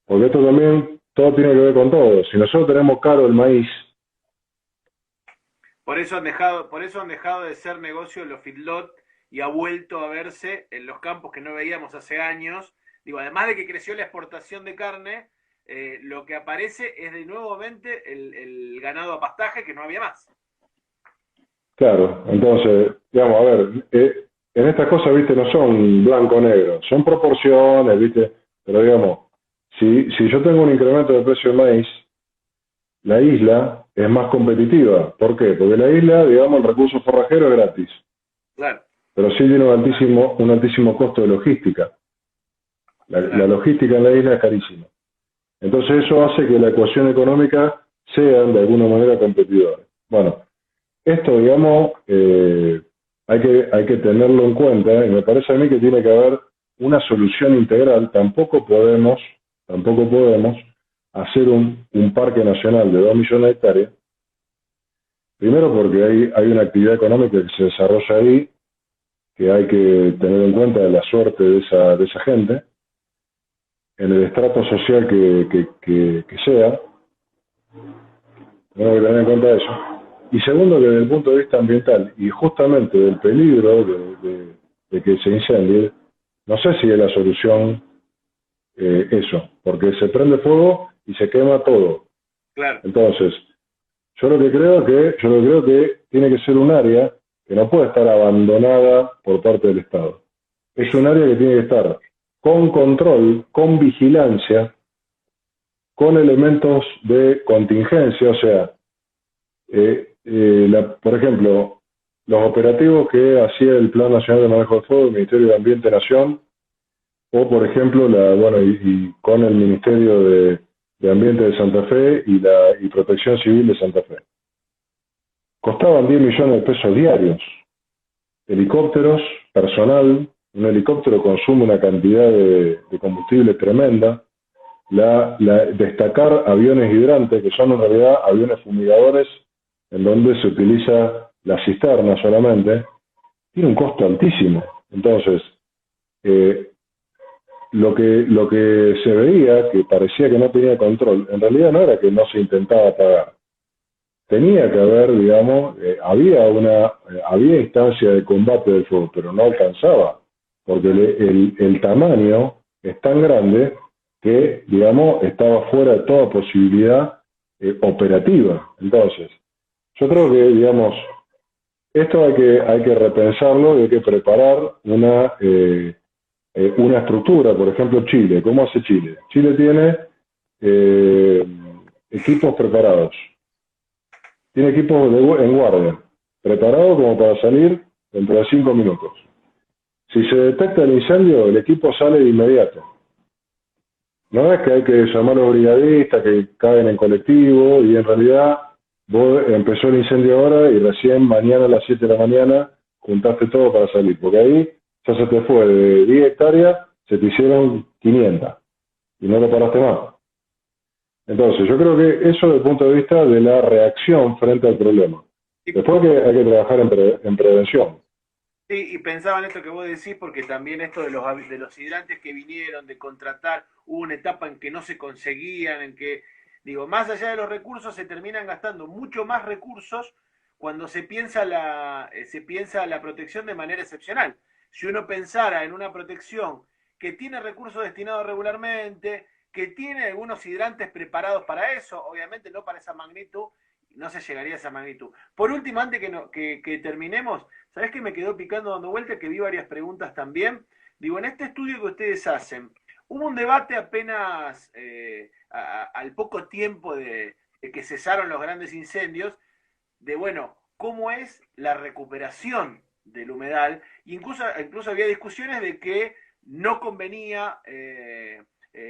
Porque esto también, todo tiene que ver con todo. Si nosotros tenemos caro el maíz. Por eso han dejado de ser negocio los feedlot y ha vuelto a verse en los campos que no veíamos hace años. Digo, además de que creció la exportación de carne, lo que aparece es de nuevamente el ganado a pastaje que no había más. Claro, entonces, digamos, a ver, en estas cosas, viste, no son blanco-negro, son proporciones, viste, pero digamos, si yo tengo un incremento de precio del maíz, la isla es más competitiva. ¿Por qué? Porque la isla, digamos, el recurso forrajero es gratis, Claro, pero sí tiene un altísimo costo de logística. La claro. logística en la isla es carísima. Entonces eso hace que la ecuación económica sea de alguna manera competidora. Bueno, esto, digamos, hay que tenerlo en cuenta y me parece a mí que tiene que haber una solución integral. Tampoco podemos hacer un parque nacional de 2 millones de hectáreas. Primero porque hay una actividad económica que se desarrolla ahí, que hay que tener en cuenta la suerte de esa gente, en el estrato social que sea, tenemos que tener en cuenta eso. Y segundo, que desde el punto de vista ambiental y justamente del peligro de que se incendie, no sé si es la solución eso, porque se prende fuego y se quema todo. Claro. Entonces, yo lo que creo que tiene que ser un área que no puede estar abandonada por parte del Estado. Es un área que tiene que estar con control, con vigilancia, con elementos de contingencia, o sea, por ejemplo, los operativos que hacía el Plan Nacional de Manejo del Fuego, el Ministerio de Ambiente Nación, o por ejemplo, y con el Ministerio de Ambiente de Santa Fe y Protección Civil de Santa Fe. Costaban 10 millones de pesos diarios. Helicópteros, personal, un helicóptero consume una cantidad de combustible tremenda. Destacar aviones hidrantes, que son en realidad aviones fumigadores, en donde se utiliza la cisterna solamente, tiene un costo altísimo. Entonces, lo que se veía, que parecía que no tenía control, en realidad no era que no se intentaba apagar. Tenía que haber, digamos, había instancia de combate del fuego, pero no alcanzaba, porque el tamaño es tan grande que, digamos, estaba fuera de toda posibilidad operativa. Entonces, yo creo que, digamos, esto hay que repensarlo y hay que preparar una estructura. Por ejemplo, Chile. ¿Cómo hace Chile? Chile tiene equipos preparados. Tiene equipos en guardia, preparados como para salir dentro de 5 minutos. Si se detecta el incendio, el equipo sale de inmediato. No es que hay que llamar a los brigadistas que caen en colectivo y en realidad vos empezó el incendio ahora y recién mañana a las 7 de la mañana juntaste todo para salir, porque ahí ya se te fue de 10 hectáreas, se te hicieron 500 y no lo paraste más. Entonces, yo creo que eso desde el punto de vista de la reacción frente al problema. Después hay que trabajar en prevención. Sí, y pensaba en esto que vos decís, porque también esto de los hidrantes que vinieron, de contratar, hubo una etapa en que no se conseguían, en que, digo, más allá de los recursos, se terminan gastando mucho más recursos cuando se piensa la protección de manera excepcional. Si uno pensara en una protección que tiene recursos destinados regularmente, que tiene algunos hidrantes preparados para eso, obviamente no para esa magnitud, no se llegaría a esa magnitud. Por último, antes que terminemos, ¿sabés que me quedó picando dando vuelta? Que vi varias preguntas también. Digo, en este estudio que ustedes hacen, hubo un debate apenas al poco tiempo de que cesaron los grandes incendios, de, bueno, cómo es la recuperación del humedal. Incluso había discusiones de que no convenía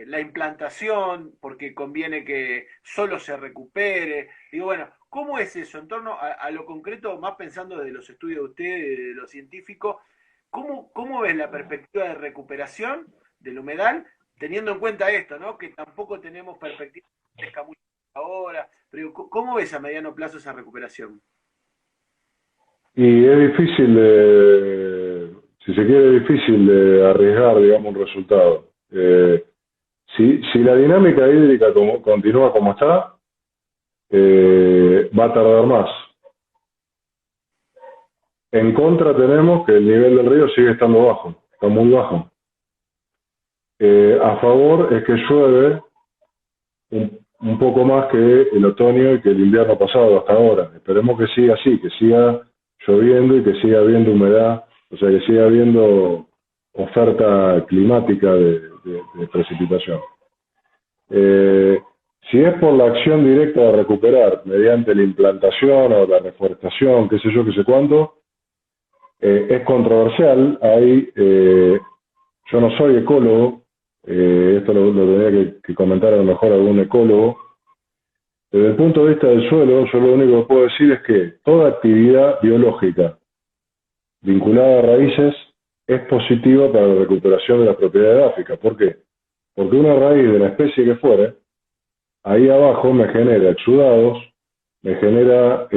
la implantación, porque conviene que solo se recupere. Digo, bueno, ¿cómo es eso en torno a lo concreto, más pensando desde los estudios de ustedes, de lo científico? ¿Cómo ves la perspectiva de recuperación del humedal, teniendo en cuenta esto, ¿no? Que tampoco tenemos perspectiva de que crezca mucho ahora, pero ¿cómo ves a mediano plazo esa recuperación? Y es difícil si se quiere, difícil de arriesgar, digamos, un resultado. Si la dinámica hídrica continúa como está, va a tardar más. En contra tenemos que el nivel del río sigue estando bajo, está muy bajo. A favor es que llueve un poco más que el otoño y que el invierno pasado hasta ahora. Esperemos que siga así, que siga lloviendo y que siga habiendo humedad, o sea, que siga habiendo oferta climática de precipitación. Eh, si es por la acción directa de recuperar mediante la implantación o la reforestación, qué sé yo, qué sé cuánto, es controversial. Yo no soy ecólogo, esto lo tendría que comentar a lo mejor algún ecólogo. Desde el punto de vista del suelo, yo lo único que puedo decir es que toda actividad biológica vinculada a raíces es positiva para la recuperación de las propiedades gráficas. ¿Por qué? Porque una raíz de la especie que fuere, ahí abajo me genera exudados, me genera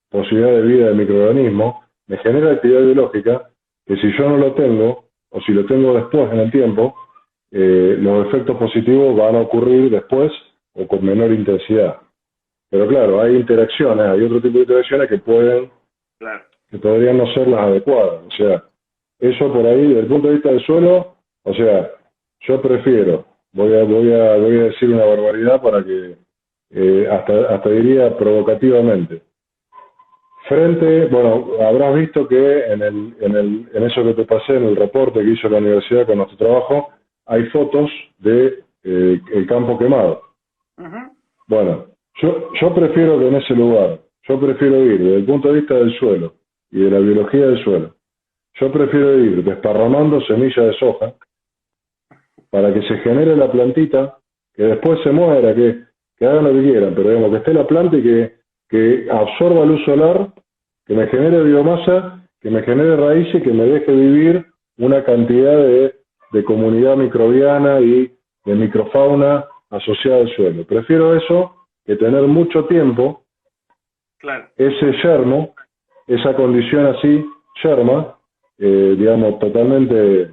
posibilidad de vida de microorganismos, me genera actividad biológica que si yo no lo tengo, o si lo tengo después en el tiempo, los efectos positivos van a ocurrir después o con menor intensidad. Pero claro, hay interacciones, hay otro tipo de interacciones Claro. que podrían no ser las adecuadas. O sea, eso por ahí, desde el punto de vista del suelo, o sea, yo prefiero, voy a decir una barbaridad para que, hasta diría provocativamente. Bueno, habrás visto que en eso que te pasé, en el reporte que hizo la universidad con nuestro trabajo, hay fotos de el campo quemado. Uh-huh. Bueno, yo prefiero que en ese lugar, yo prefiero ir desde el punto de vista del suelo y de la biología del suelo, yo prefiero ir desparramando semillas de soja para que se genere la plantita, que después se muera, que hagan lo que quieran, pero digamos que esté la planta y que absorba luz solar, que me genere biomasa, que me genere raíces, que me deje vivir una cantidad de comunidad microbiana y de microfauna asociada al suelo. Prefiero eso que tener mucho tiempo Claro. ese yermo, esa condición así, yerma, digamos, totalmente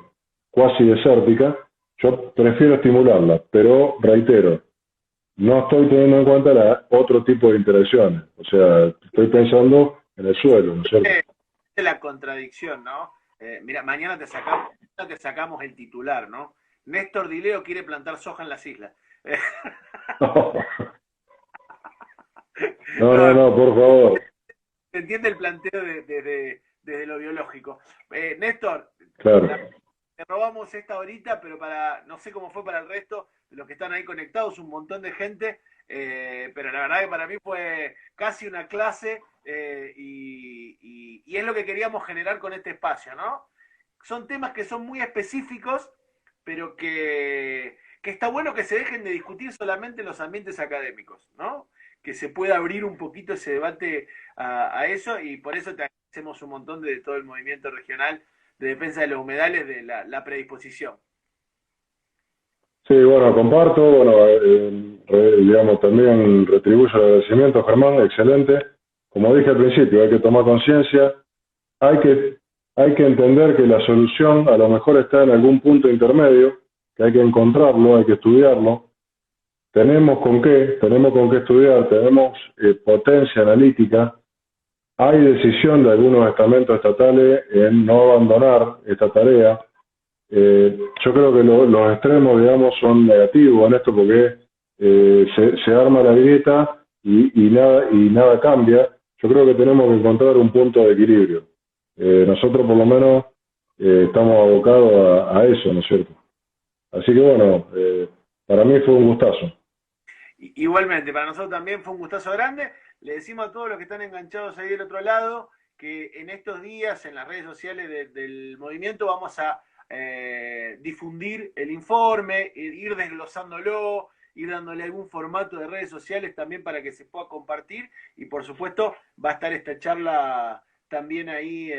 cuasi desértica. Yo prefiero estimularla, pero reitero, no estoy teniendo en cuenta otro tipo de interacciones. O sea, estoy pensando en el suelo, ¿no es cierto? Es la contradicción, ¿no? Mira, mañana te sacamos el titular, ¿no? Néstor Dileo quiere plantar soja en las islas. No, por favor. Se entiende el planteo desde lo biológico. Néstor, Claro. te robamos esta horita, pero no sé cómo fue para el resto de los que están ahí conectados, un montón de gente, pero la verdad que para mí fue casi una clase, y es lo que queríamos generar con este espacio, ¿no? Son temas que son muy específicos, pero que está bueno que se dejen de discutir solamente en los ambientes académicos, ¿no? Que se pueda abrir un poquito ese debate a eso, y por eso te agradecemos un montón de todo el movimiento regional de defensa de los humedales, de la predisposición. Sí, bueno, comparto, bueno, digamos, también retribuyo el agradecimiento, Germán, excelente. Como dije al principio, hay que tomar conciencia, hay que, hay que entender que la solución a lo mejor está en algún punto intermedio, que hay que encontrarlo, hay que estudiarlo. Tenemos con qué estudiar, tenemos potencia analítica, hay decisión de algunos estamentos estatales en no abandonar esta tarea. Yo creo que los extremos, digamos, son negativos en esto porque se arma la grieta y nada cambia. Yo creo que tenemos que encontrar un punto de equilibrio. Nosotros por lo menos estamos abocados a eso, ¿no es cierto? Así que bueno, para mí fue un gustazo. Igualmente, para nosotros también fue un gustazo grande. Le decimos a todos los que están enganchados ahí del otro lado que en estos días en las redes sociales del movimiento vamos a difundir el informe, ir desglosándolo, ir dándole algún formato de redes sociales también para que se pueda compartir, y por supuesto va a estar esta charla también ahí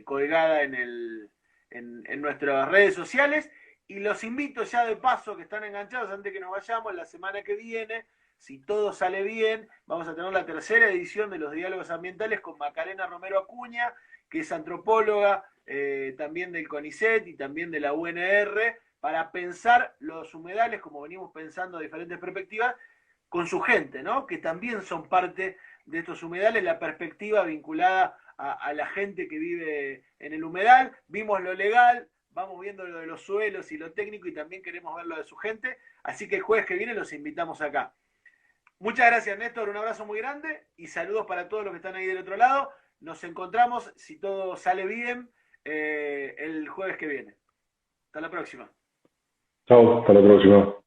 colgada en nuestras redes sociales. Y los invito ya de paso, que están enganchados, antes que nos vayamos, la semana que viene, si todo sale bien, vamos a tener la tercera edición de los diálogos ambientales con Macarena Romero Acuña, que es antropóloga, también del CONICET y también de la UNR, para pensar los humedales, como venimos pensando de diferentes perspectivas, con su gente, ¿no? Que también son parte de estos humedales, la perspectiva vinculada a la gente que vive en el humedal. Vimos lo legal, vamos viendo lo de los suelos y lo técnico y también queremos ver lo de su gente, así que el jueves que viene los invitamos acá. Muchas gracias, Néstor, un abrazo muy grande y saludos para todos los que están ahí del otro lado. Nos encontramos, si todo sale bien, el jueves que viene. Hasta la próxima. Chao, hasta la próxima.